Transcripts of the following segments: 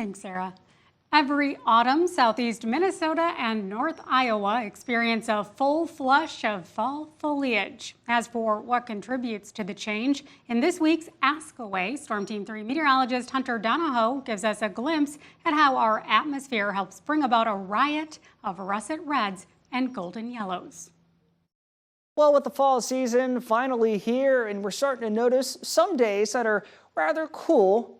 Thanks, Sarah. Every autumn, southeast Minnesota and north Iowa experience a full flush of fall foliage. As for what contributes to the change, in this week's Ask Away, Storm Team 3 meteorologist Hunter Donahoe gives us a glimpse at how our atmosphere helps bring about a riot of russet reds and golden yellows. Well, with the fall season finally here, and we're starting to notice some days that are rather cool,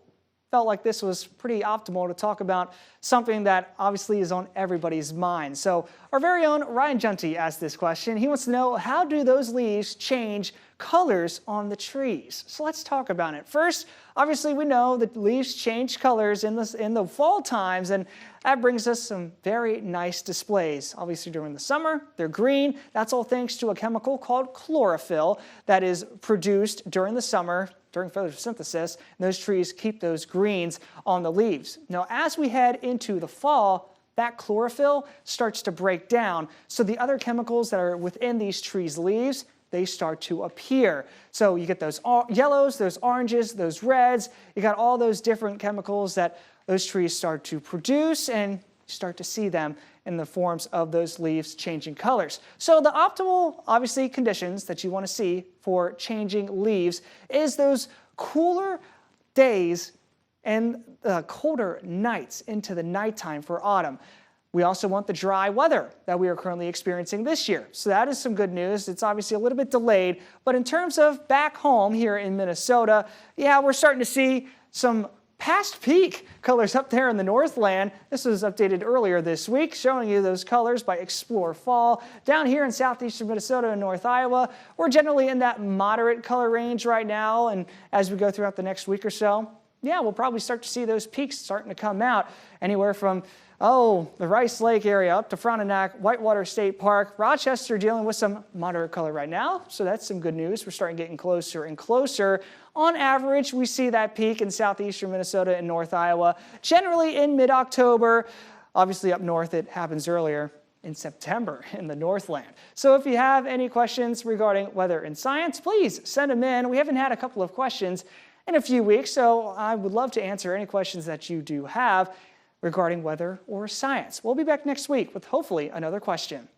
felt like this was pretty optimal to talk about something that obviously is on everybody's mind. So our very own Ryan Junty asked this question. He wants to know, how do those leaves change colors on the trees? So let's talk about it. First, obviously we know that leaves change colors in the fall times, and that brings us some very nice displays. Obviously during the summer, they're green. That's all thanks to a chemical called chlorophyll that is produced during the summer during photosynthesis, and those trees keep those greens on the leaves. Now, as we head into the fall, that chlorophyll starts to break down, so the other chemicals that are within these trees' leaves, they start to appear. So you get those yellows, those oranges, those reds, you got all those different chemicals that those trees start to produce, and you start to see them in the forms of those leaves changing colors. So the optimal, obviously, conditions that you want to see for changing leaves is those cooler days and colder nights into the nighttime for autumn. We also want the dry weather that we are currently experiencing this year. So that is some good news. It's obviously a little bit delayed, but in terms of back home here in Minnesota, yeah, we're starting to see some past peak colors up there in the Northland. This was updated earlier this week, showing you those colors by Explore Fall. Down here in southeastern Minnesota and North Iowa, we're generally in that moderate color range right now, and as we go throughout the next week or so, yeah, we'll probably start to see those peaks starting to come out anywhere from the Rice Lake area up to Frontenac, Whitewater State Park. Rochester dealing with some moderate color right now, so that's some good news. We're starting getting closer and closer. On average, we see that peak in southeastern Minnesota and North Iowa, generally in mid-October. Obviously up north, it happens earlier in September in the Northland. So if you have any questions regarding weather and science, please send them in. We haven't had a couple of questions in a few weeks, so I would love to answer any questions that you do have regarding weather or science. We'll be back next week with hopefully another question.